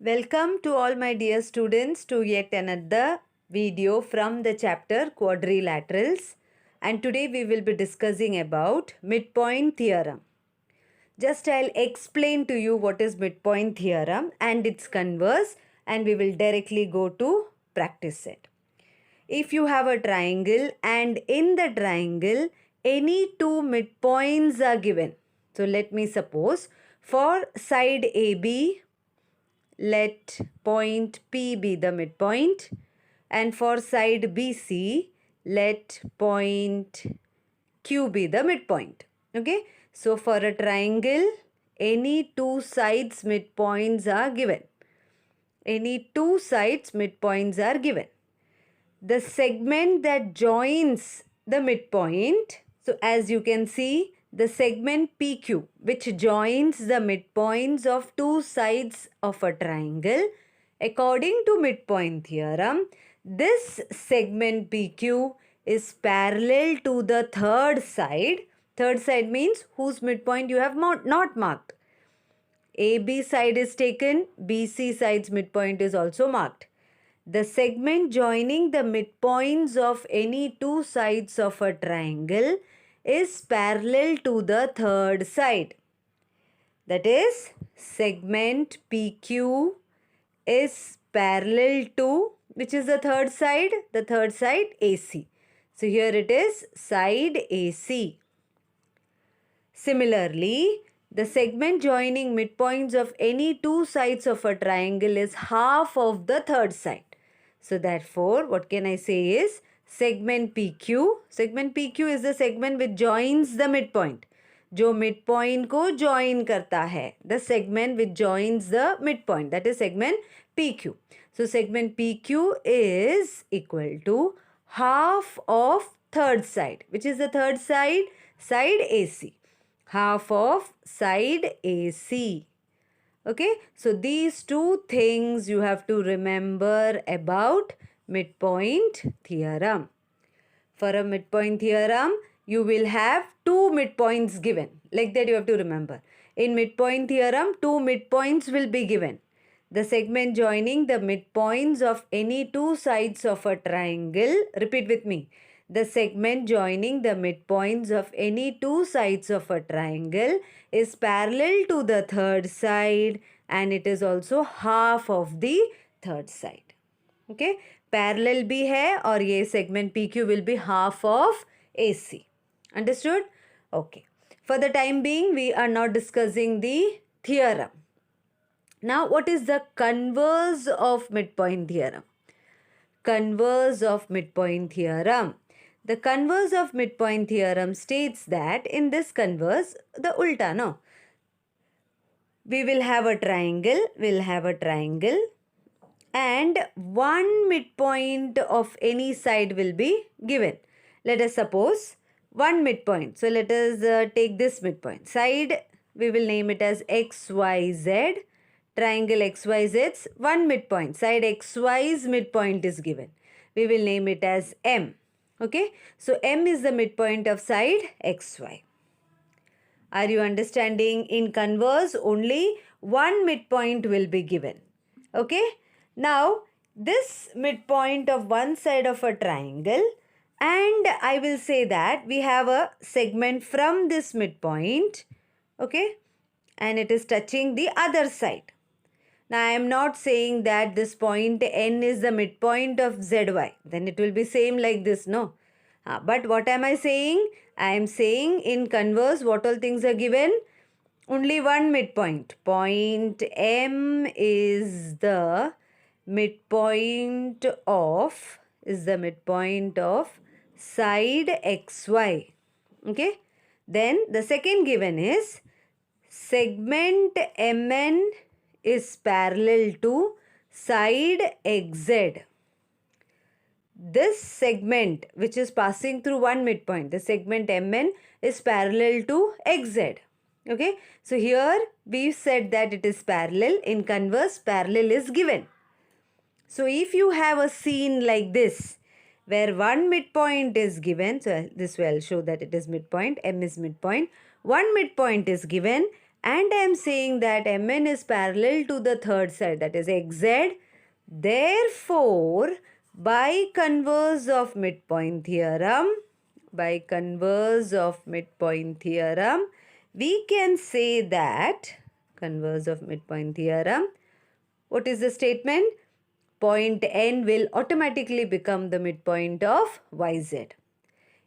Welcome to all my dear students to yet another video from the chapter Quadrilaterals, and today we will be discussing about midpoint theorem. Just I'll explain to you what is midpoint theorem and its converse, and we will directly go to practice set. If you have a triangle and in the triangle any two midpoints are given. So let me suppose for side AB, let point P be the midpoint, and for side BC, let point Q be the midpoint. Okay, so for a triangle, any two sides midpoints are given. Any two sides midpoints are given. The segment that joins the midpoint, so as you can see, the segment PQ which joins the midpoints of two sides of a triangle, according to midpoint theorem, this segment PQ is parallel to the third side. Third side means whose midpoint you have not marked. AB side is taken, BC side's midpoint is also marked. The segment joining the midpoints of any two sides of a triangle is parallel to the third side. That is, segment PQ is parallel to, which is the third side? The third side AC. So here it is side AC. Similarly, the segment joining midpoints of any two sides of a triangle is half of the third side. So therefore, what can I say is segment PQ. Segment PQ is the segment which joins the midpoint. जो midpoint को join करता है. The segment which joins the midpoint. That is segment PQ. So segment PQ is equal to half of third side. Which is the third side? Side AC. Half of side AC. Okay, so these two things you have to remember about midpoint theorem. For a midpoint theorem, you will have two midpoints given. Like that you have to remember. In midpoint theorem, two midpoints will be given. The segment joining the midpoints of any two sides of a triangle. Repeat with me. The segment joining the midpoints of any two sides of a triangle is parallel to the third side and it is also half of the third side. Okay, parallel bhi hai aur ye segment PQ will be half of AC. Understood? Okay. For the time being, we are not discussing the theorem. Now, what is the converse of midpoint theorem? Converse of midpoint theorem. The converse of midpoint theorem states that in this converse, the ulta, no? We will have a triangle, and one midpoint of any side will be given. Let us suppose one midpoint. So let us take this midpoint. Side, we will name it as XYZ. Triangle XYZ's one midpoint. Side XY's midpoint is given. We will name it as M. Okay, so M is the midpoint of side XY. Are you understanding? In converse, only one midpoint will be given. Okay, now this midpoint of one side of a triangle, and I will say that we have a segment from this midpoint, okay, and it is touching the other side. Now, I am not saying that this point N is the midpoint of ZY. Then it will be same like this, no? But what am I saying? I am saying in converse, what all things are given? Only one midpoint. Point M is the midpoint of side XY. Okay? Then the second given is segment MN is parallel to side XZ. This segment which is passing through one midpoint, the segment MN is parallel to XZ. Okay, so here we said that it is parallel. In converse, parallel is given. So if you have a scene like this, where one midpoint is given, so this will show that it is midpoint, M is midpoint, one midpoint is given and I am saying that Mn is parallel to the third side, that is xz. Therefore, by converse of midpoint theorem, we can say that, converse of midpoint theorem, what is the statement? Point N will automatically become the midpoint of YZ.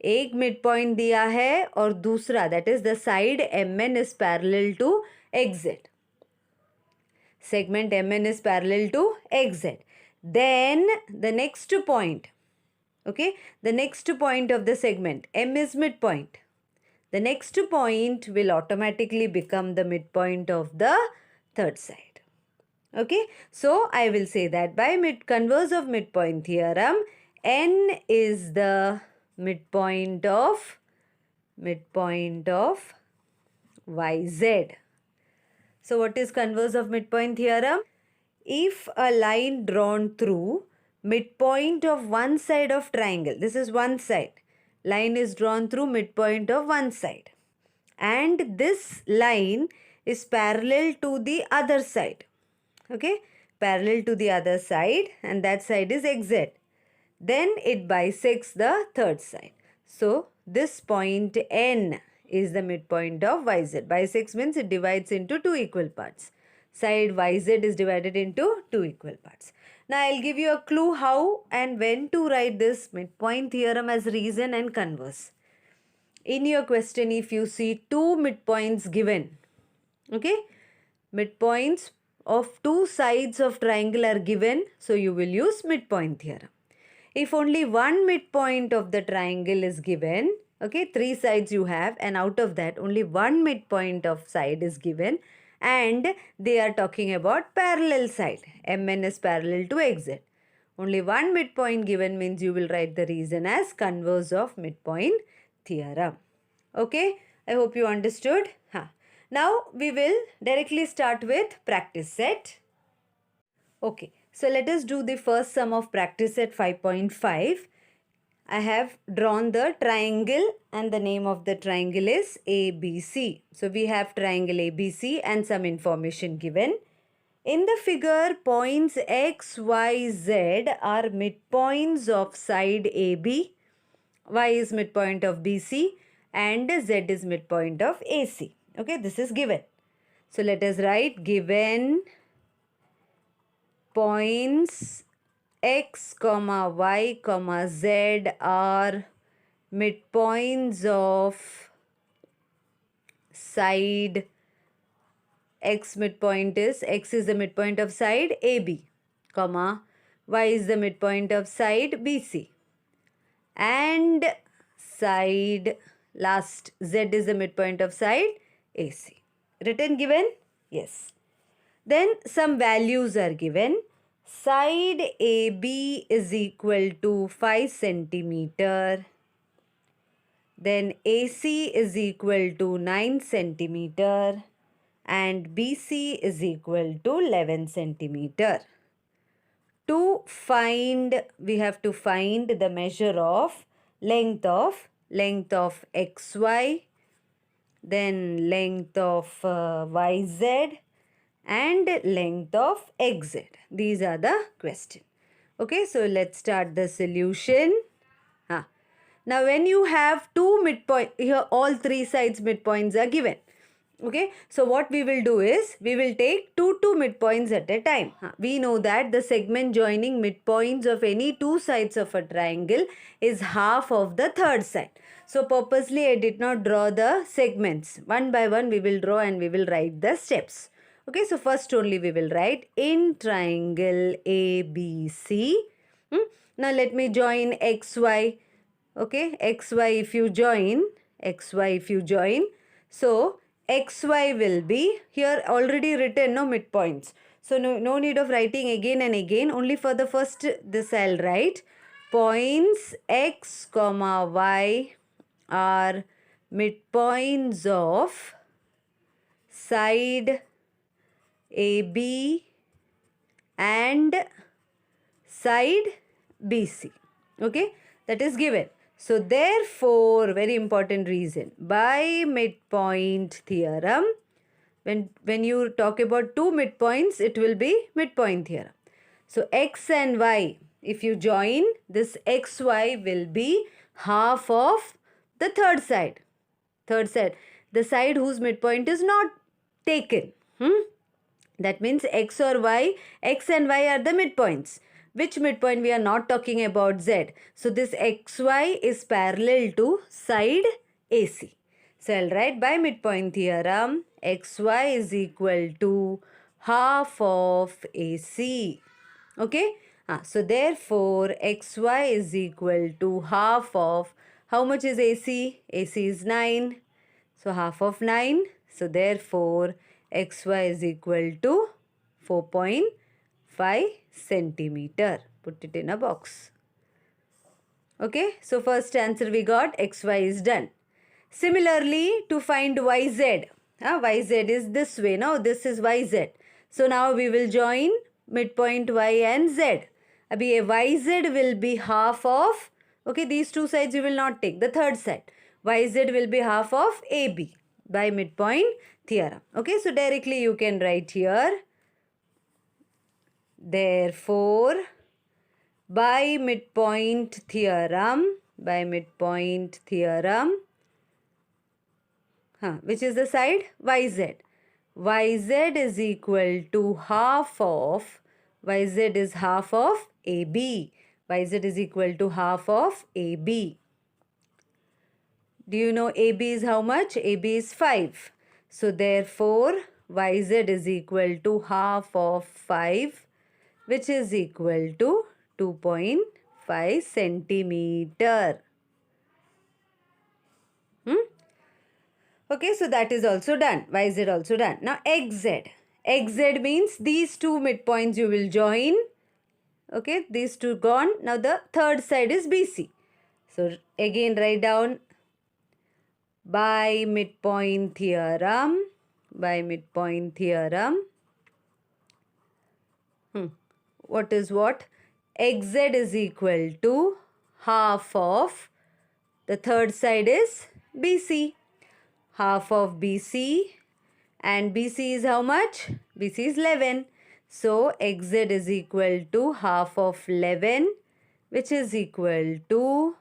एक midpoint दिया है और दूसरा, that is the side MN is parallel to XZ. Segment MN is parallel to XZ. Then the next point, okay, the next point of the segment, M is midpoint. The next point will automatically become the midpoint of the third side. Okay, so I will say that by converse of midpoint theorem, N is the midpoint of YZ. So what is converse of midpoint theorem? If a line drawn through midpoint of one side of triangle, this is one side, line is drawn through midpoint of one side, and this line is parallel to the other side, okay, parallel to the other side, and that side is XZ, then it bisects the third side. So this point N is the midpoint of YZ. Bisects means it divides into two equal parts. Side YZ is divided into two equal parts. Now I'll give you a clue how and when to write this midpoint theorem as reason and converse. In your question, if you see two midpoints given, okay, midpoints of two sides of triangle are given, so you will use midpoint theorem. If only one midpoint of the triangle is given, okay, three sides you have, and out of that only one midpoint of side is given, and they are talking about parallel side, Mn is parallel to XZ. Only one midpoint given means you will write the reason as converse of midpoint theorem. Okay, I hope you understood. Now we will directly start with practice set. Okay, so let us do the first sum of practice set 5.5. I have drawn the triangle and the name of the triangle is ABC. So we have triangle ABC and some information given. In the figure, points X, Y, Z are midpoints of side AB. Y is midpoint of BC and Z is midpoint of AC. Okay, this is given. So let us write given points X, Y, Z are midpoints of side. X midpoint is, X is the midpoint of side AB, Y is the midpoint of side BC, and side last Z is the midpoint of side AC. Written given? Yes. Then some values are given. Side AB is equal to 5 centimeter. Then AC is equal to 9 centimeter. And BC is equal to 11 centimeter. To find, we have to find the measure of length of XY, then length of YZ, and length of XZ. These are the question. Okay, so let's start the solution. Now when you have two midpoint, here all three sides midpoints are given. Okay, so what we will do is, we will take two midpoints at a time. We know that the segment joining midpoints of any two sides of a triangle is half of the third side. So purposely I did not draw the segments. One by one we will draw and we will write the steps. Okay, so first only we will write in triangle ABC. Now let me join XY. Okay, XY if you join, so XY will be, here already written, no midpoints. So no need of writing again and again. Only for the first, this I'll write. Points X, Y are midpoints of side AB and side BC. Okay, that is given. So therefore, very important reason, by midpoint theorem, When you talk about two midpoints, it will be midpoint theorem. So x and y, if you join, this xy will be half of the third side. Third side, the side whose midpoint is not taken. That means x or y, x and y are the midpoints. Which midpoint? We are not talking about z. So this xy is parallel to side AC. So I'll write by midpoint theorem, xy is equal to half of AC. Okay? So therefore, xy is equal to half of, how much is AC? AC is 9. So half of 9. So therefore, xy is equal to 4.5 centimeter. Put it in a box. Okay, so first answer we got, xy is done. Similarly, to find yz, yz is this way. Now this is yz. So now we will join midpoint y and z. Abhi yz will be half of, okay, these two sides you will not take, the third side. Yz will be half of AB by midpoint theorem. Okay, so directly you can write here, therefore, by midpoint theorem, which is the side? YZ. YZ is equal to half of, YZ is half of AB. YZ is equal to half of AB. Do you know AB is how much? AB is 5. So therefore, YZ is equal to half of 5, which is equal to 2.5 centimeter. Okay, so that is also done. YZ also done. Now XZ. XZ means these two midpoints you will join. Okay, these two gone. Now the third side is BC. So again write down, by midpoint theorem. What is what? XZ is equal to half of, the third side is BC. Half of BC, and BC is how much? BC is 11. So XZ is equal to half of 11, which is equal to,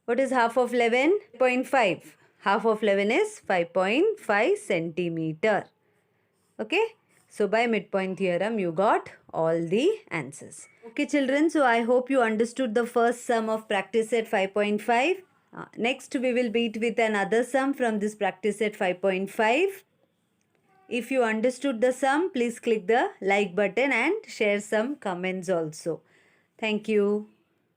what is half of 11? 0.5. Half of 11 is 5.5 centimeter. Okay. So by midpoint theorem, you got all the answers. Okay children, so I hope you understood the first sum of practice set 5.5. Next we will meet with another sum from this practice set 5.5. If you understood the sum, please click the like button and share some comments also. Thank you.